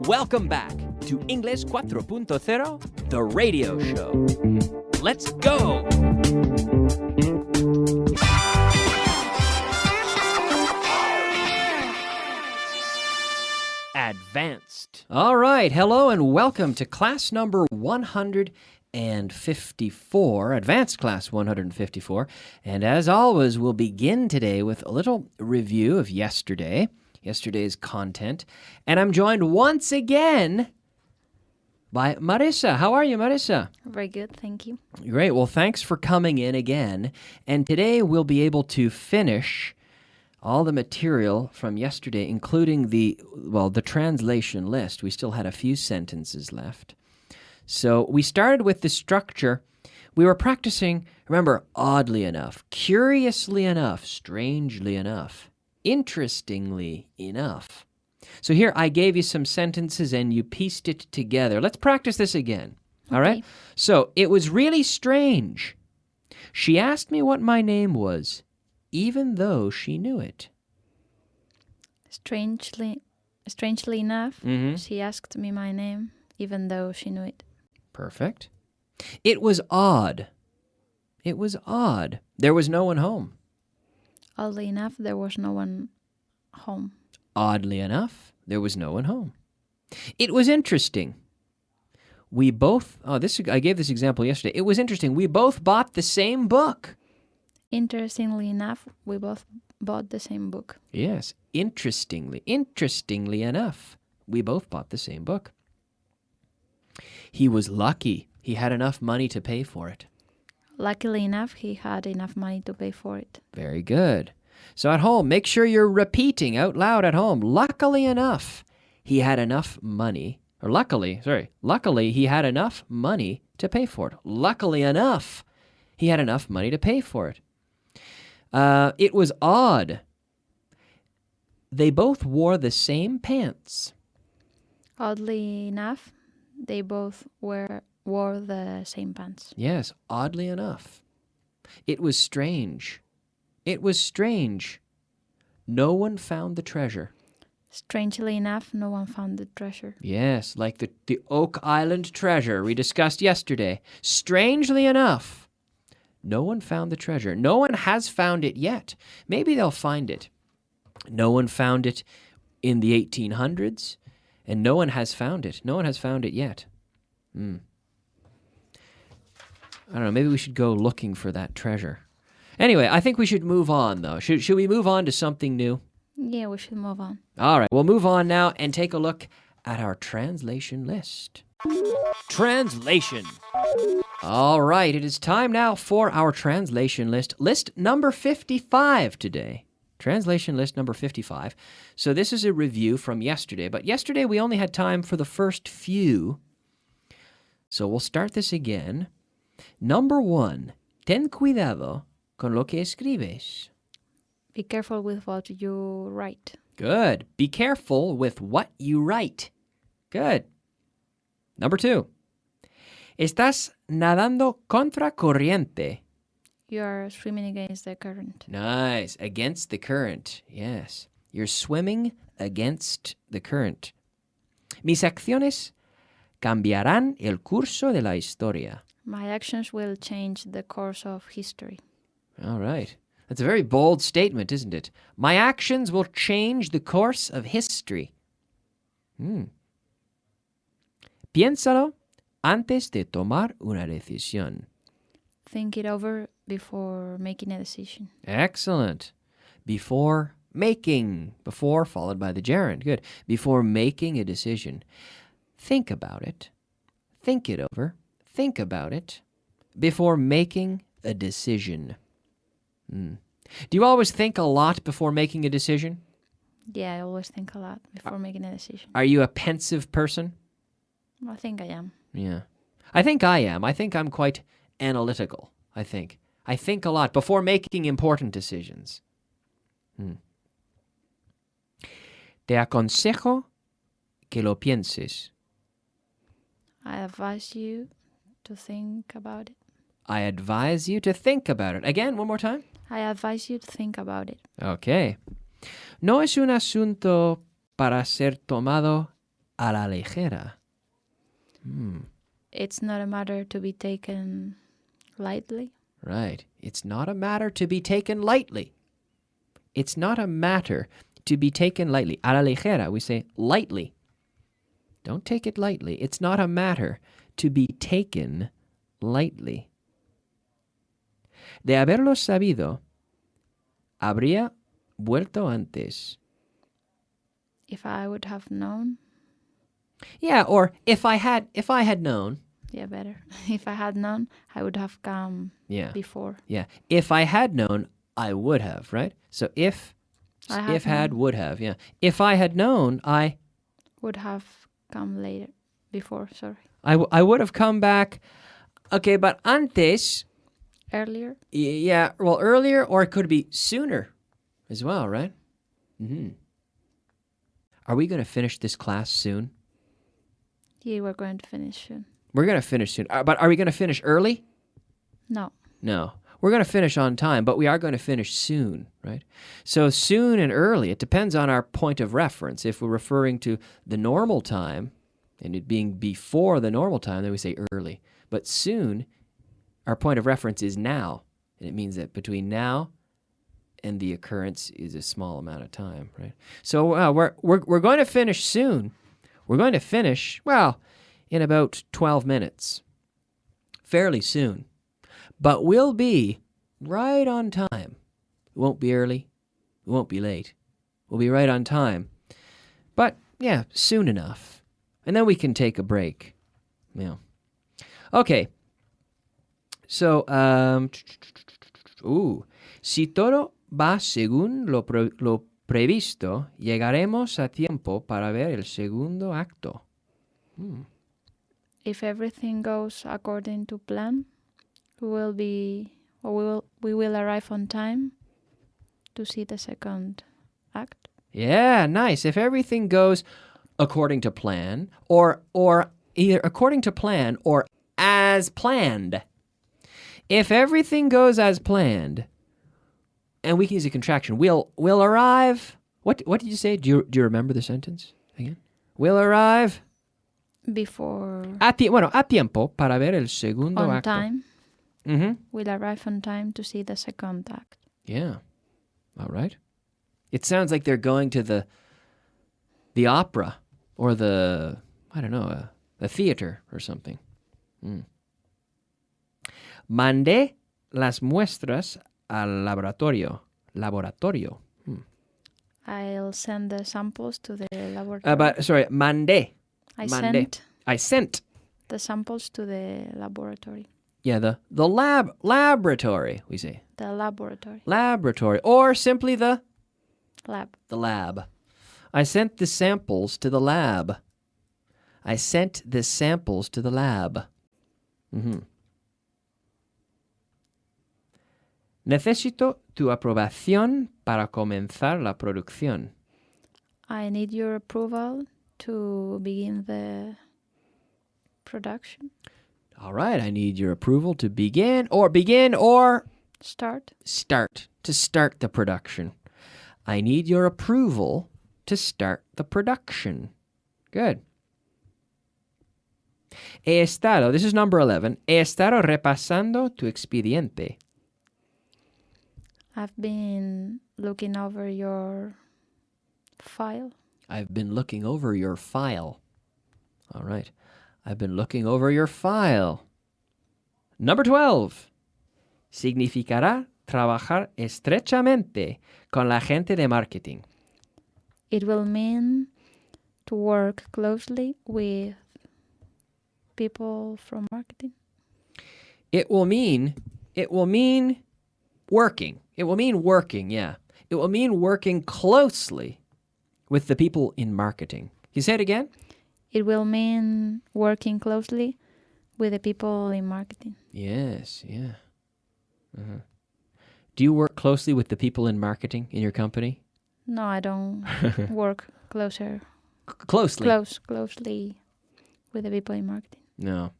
Welcome back to English 4.0, the radio show. Let's go! Advanced. All right, hello and welcome to class number 154, Advanced Class 154. And as always, we'll begin today with a little review of yesterday's content. And I'm joined once again by Marissa. How are you, Marissa? Very good, thank you. Great. Well, thanks for coming in again. And today we'll be able to finish all the material from yesterday, including the translation list. We still had a few sentences left. So we started with the structure. We were practicing, remember, oddly enough, curiously enough, strangely enough, interestingly enough. So here I gave you some sentences and you pieced it together. Let's practice this again. All right? So it was really strange. She asked me what my name was, even though she knew it. Strangely enough, she asked me my name, even though she knew it. Perfect. It was odd. It was odd. There was no one home. Oddly enough, there was no one home. Oddly enough, there was no one home. It was interesting. We both, I gave this example yesterday. It was interesting. We both bought the same book. Interestingly enough, we both bought the same book. Yes, interestingly enough, we both bought the same book. He was lucky. He had enough money to pay for it. Luckily enough, he had enough money to pay for it. Very good. So at home, make sure you're repeating out loud at home. Luckily enough, he had enough money. Or luckily, he had enough money to pay for it. Luckily enough, he had enough money to pay for it. It was odd. They both wore the same pants. Oddly enough, they both wore the same pants. Yes, oddly enough. It was strange. It was strange. No one found the treasure. Strangely enough, no one found the treasure. Yes, like the Oak Island treasure we discussed yesterday. Strangely enough, no one found the treasure. No one has found it yet. Maybe they'll find it. No one found it in the 1800s, and no one has found it. No one has found it yet. I don't know, maybe we should go looking for that treasure. Anyway, I think we should move on, though. Should we move on to something new? Yeah, we should move on. All right, we'll move on now and take a look at our translation list. Translation. All right, it is time now for our translation list. List number 55 today. Translation list number 55. So this is a review from yesterday, but yesterday we only had time for the first few. So we'll start this again. Number 1, ten cuidado con lo que escribes. Be careful with what you write. Good. Be careful with what you write. Good. Number 2. Estás nadando contra corriente. You are swimming against the current. Nice. Against the current. Yes. You're swimming against the current. Mis acciones cambiarán el curso de la historia. My actions will change the course of history. All right. That's a very bold statement, isn't it? My actions will change the course of history. Piénsalo antes de tomar una decisión. Think it over before making a decision. Excellent. Before making. Before followed by the gerund. Good. Before making a decision. Think about it. Think it over. Think about it. Before making a decision. Do you always think a lot before making a decision? Yeah, I always think a lot before making a decision. Are you a pensive person? I think I am. Yeah. I think I am. I think I'm quite analytical, I think. I think a lot before making important decisions. Te aconsejo que lo pienses. I advise you to think about it. I advise you to think about it. Again, one more time. I advise you to think about it. Okay. No es un asunto para ser tomado a la ligera. It's not a matter to be taken lightly. Right. It's not a matter to be taken lightly. It's not a matter to be taken lightly. A la ligera, we say lightly. Don't take it lightly. It's not a matter to be taken lightly. De haberlo sabido, habría vuelto antes. If I would have known. Yeah, or if I had known. Yeah, better. If I had known, I would have come before. Yeah. If I had known, I would have, right? So if had, would have, yeah. If I had known, I would have come later. Before, sorry. I would have come back. Okay, but antes. Earlier? Yeah, well, earlier, or it could be sooner as well, right? Mm-hmm. Are we going to finish this class soon? Yeah, we're going to finish soon. We're going to finish soon. But are we going to finish early? No. No. We're going to finish on time, but we are going to finish soon, right? So soon and early, it depends on our point of reference. If we're referring to the normal time, and it being before the normal time, then we say early. But soon, our point of reference is now. And it means that between now and the occurrence is a small amount of time, right? So we're going to finish soon. We're going to finish, well, in about 12 minutes. Fairly soon. But we'll be right on time. It won't be early. It won't be late. We'll be right on time. But, yeah, soon enough. And then we can take a break. Yeah. Okay. So, si todo va según lo previsto, llegaremos a tiempo para ver el segundo acto. If everything goes according to plan, we will arrive on time to see the second act. Yeah, nice. If everything goes according to plan, or either according to plan or as planned. If everything goes as planned, and we can use a contraction, we'll arrive. What did you say? Do you remember the sentence again? We'll arrive before. A tiempo para ver el segundo on acto. Time. Mm-hmm. We'll arrive on time to see the second act. Yeah. All right. It sounds like they're going to the opera or the theater or something. Mandé las muestras al laboratorio. Laboratorio. I'll send the samples to the laboratory. Mandé. I sent the samples to the laboratory. Yeah, the laboratory, we say. The laboratory. Laboratory. Or simply the lab. The lab. I sent the samples to the lab. I sent the samples to the lab. Mm-hmm. Necesito tu aprobación para comenzar la producción. I need your approval to begin the production. All right, I need your approval to begin or start. To start the production. I need your approval to start the production. Good. He estado, this is number 11, he estado repasando tu expediente. I've been looking over your file. I've been looking over your file. All right. I've been looking over your file. Number 12. Significará trabajar estrechamente con la gente de marketing. It will mean to work closely with people from marketing. It will mean working. It will mean working, yeah. It will mean working closely with the people in marketing. Can you say it again? It will mean working closely with the people in marketing. Yes, yeah. Uh-huh. Do you work closely with the people in marketing in your company? No, I don't work closely with the people in marketing. No.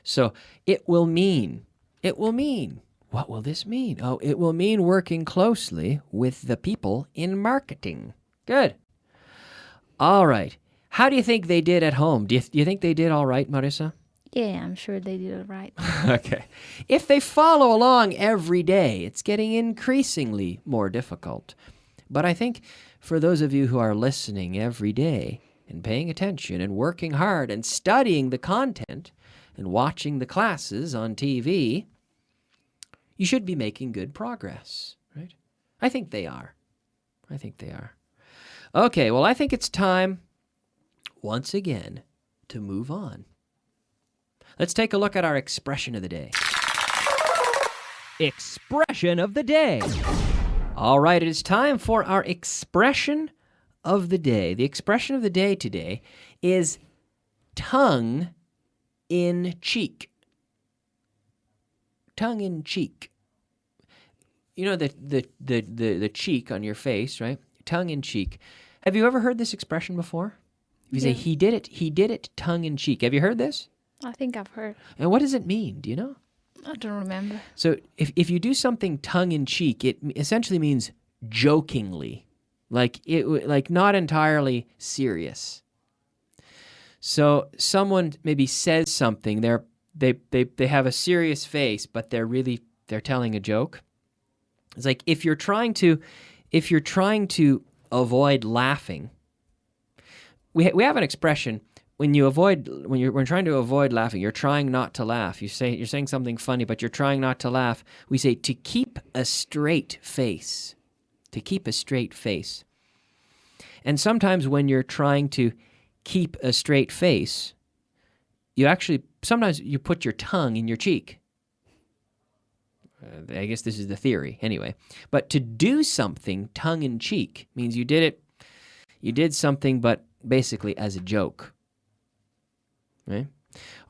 So it will mean, what will this mean? Oh, it will mean working closely with the people in marketing. Good. All right. How do you think they did at home? Do you think they did all right, Marissa? Yeah, I'm sure they did it right. Okay. If they follow along every day, it's getting increasingly more difficult. But I think for those of you who are listening every day and paying attention and working hard and studying the content and watching the classes on TV, you should be making good progress, right? I think they are. I think they are. Okay, well, I think it's time, once again, to move on. Let's take a look at our expression of the day. Expression of the day. All right, it is time for our expression of the day. The expression of the day today is tongue in cheek. Tongue in cheek. You know the cheek on your face, right? Tongue in cheek. Have you ever heard this expression before? If you say he did it tongue in cheek. Have you heard this? I think I've heard. And what does it mean? Do you know? I don't remember. So if you do something tongue in cheek, it essentially means jokingly, like not entirely serious. So someone maybe says something, they have a serious face, but they're telling a joke. It's like if you're trying to avoid laughing. We have an expression. When you're trying to avoid laughing, you're trying not to laugh. You're saying something funny, but you're trying not to laugh. We say to keep a straight face. To keep a straight face. And sometimes when you're trying to keep a straight face, sometimes you put your tongue in your cheek. I guess this is the theory anyway. But to do something tongue in cheek means you did something, but basically as a joke. Right?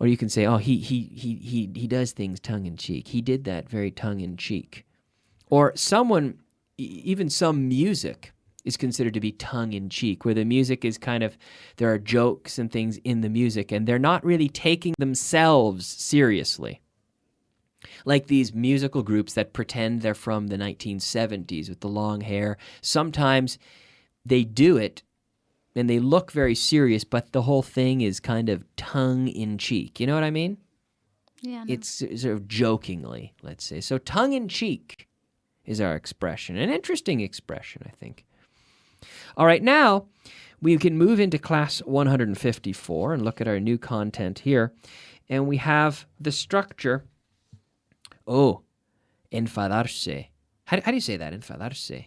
Or you can say, oh, he does things tongue in cheek. He did that very tongue in cheek. Or even some music is considered to be tongue in cheek, where the music is there are jokes and things in the music, and they're not really taking themselves seriously. Like these musical groups that pretend they're from the 1970s with the long hair. Sometimes they do it and they look very serious, but the whole thing is kind of tongue-in-cheek. You know what I mean? Yeah. No. It's sort of jokingly, let's say. So tongue-in-cheek is our expression. An interesting expression, I think. All right, now we can move into class 154 and look at our new content here. And we have the structure, enfadarse. How do you say that, enfadarse?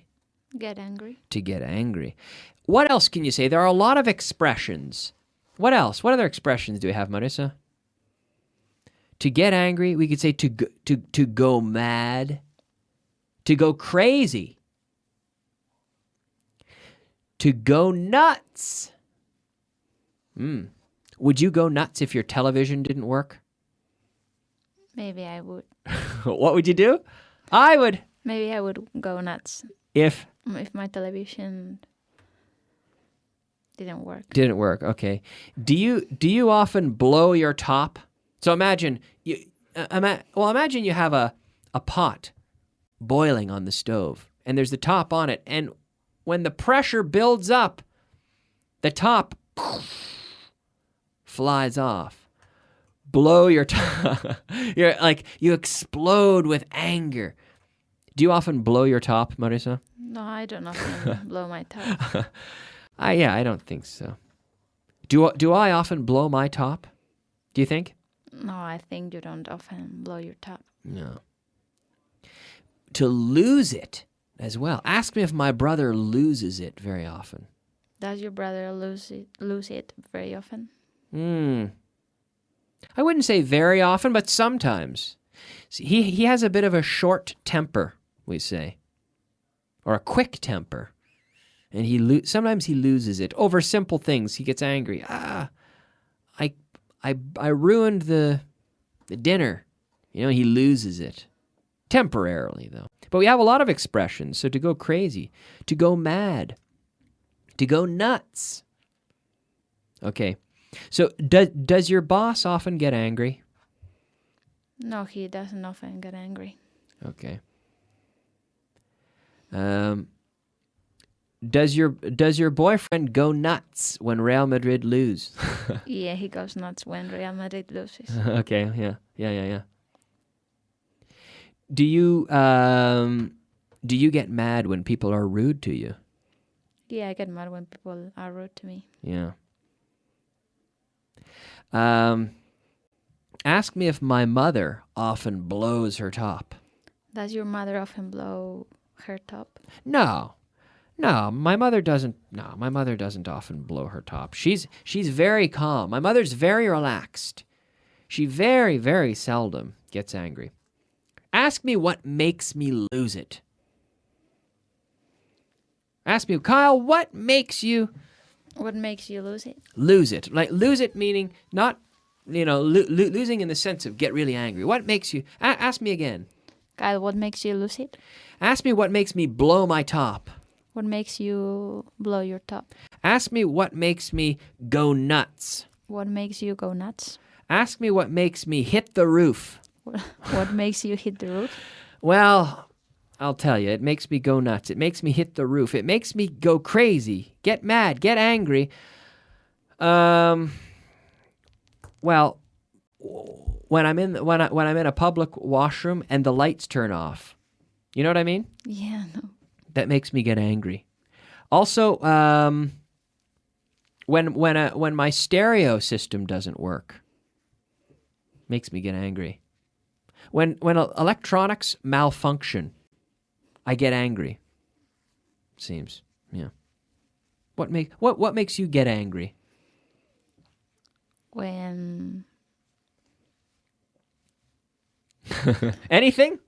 Get angry. To get angry. What else can you say? There are a lot of expressions. What else? What other expressions do we have, Marissa? To get angry, we could say to go mad, to go crazy, to go nuts. Would you go nuts if your television didn't work? Maybe I would. What would you do? I would. Maybe I would go nuts If my television didn't work. Didn't work. Okay. Do you often blow your top? So imagine you have a pot boiling on the stove, and there's the top on it, and when the pressure builds up, the top flies off. Blow your top. You explode with anger. Do you often blow your top, Marisa? No, I don't often blow my top. I don't think so. Do I often blow my top? Do you think? No, I think you don't often blow your top. No. To lose it as well. Ask me if my brother loses it very often. Does your brother lose it very often? I wouldn't say very often, but sometimes. See, he has a bit of a short temper, we say, or a quick temper. And sometimes he loses it over simple things. He gets angry. I ruined the dinner. He loses it. Temporarily, though. But we have a lot of expressions. So to go crazy, to go mad, to go nuts. Okay. So does your boss often get angry? No, he doesn't often get angry. Okay. Does your boyfriend go nuts when Real Madrid lose? Yeah, he goes nuts when Real Madrid loses. Okay, yeah. Do you get mad when people are rude to you? Yeah, I get mad when people are rude to me. Yeah. Ask me if my mother often blows her top. Does your mother often blow her top? No, my mother doesn't. No, my mother doesn't often blow her top. She's very calm. My mother's very relaxed. She very, very seldom gets angry. Ask me what makes me lose it. Ask me, Kyle, what makes you... What makes you lose it? Lose it. Like, lose it meaning not, losing in the sense of get really angry. What makes you... ask me again. Kyle, what makes you lose it? Ask me what makes me blow my top. What makes you blow your top? Ask me what makes me go nuts. What makes you go nuts? Ask me what makes me hit the roof. What makes you hit the roof? Well, I'll tell you, it makes me go nuts. It makes me hit the roof. It makes me go crazy, get mad, get angry. Well, when I'm in a public washroom and the lights turn off. You know what I mean? Yeah, no. That makes me get angry. Also, when my stereo system doesn't work, makes me get angry. When electronics malfunction, I get angry. Seems, yeah. What makes you get angry? When... Anything?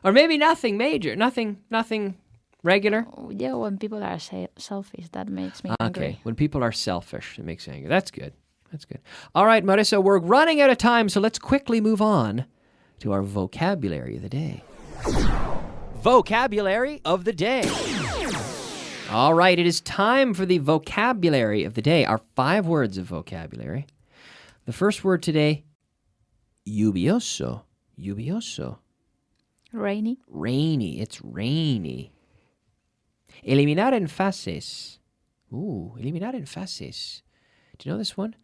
Or maybe nothing major, nothing regular? Yeah, when people are selfish, that makes me angry. Okay, when people are selfish, it makes me angry. That's good. All right, Marissa, we're running out of time, so let's quickly move on to our vocabulary of the day. Vocabulary of the day. All right, it is time for the vocabulary of the day, our 5 words of vocabulary. The first word today, lluvioso. Lluvioso. Rainy. Rainy. It's rainy. Eliminar en fases. Ooh, eliminar en fases. Do you know this one?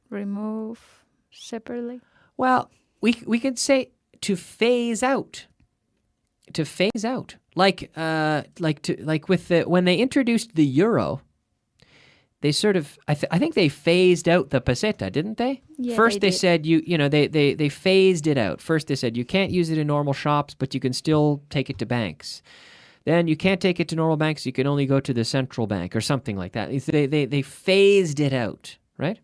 Remove separately. Well, we could say to phase out. To phase out. Like with when they introduced the euro, they sort of I think they phased out the peseta, didn't they? Yeah, First they did. said they phased it out. First they said you can't use it in normal shops, but you can still take it to banks. Then you can't take it to normal banks, you can only go to the central bank or something like that. They phased it out, right?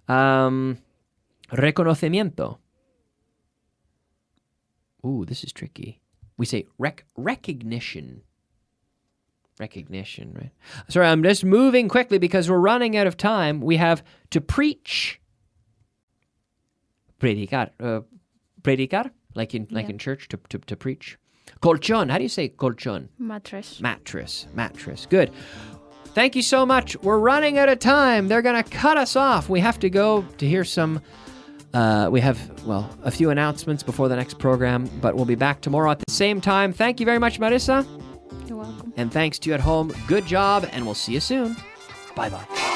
Mm-hmm. Reconocimiento. Ooh, this is tricky. We say recognition. Recognition, right? Sorry, I'm just moving quickly because we're running out of time. We have to preach. Predicar. Predicar, like in church, to preach. Colchón. How do you say colchón? Mattress. Mattress. Good. Thank you so much. We're running out of time. They're going to cut us off. We have to go to hear some... we have, a few announcements before the next program, but we'll be back tomorrow at the same time. Thank you very much, Marissa. You're welcome. And thanks to you at home. Good job, and we'll see you soon. Bye-bye.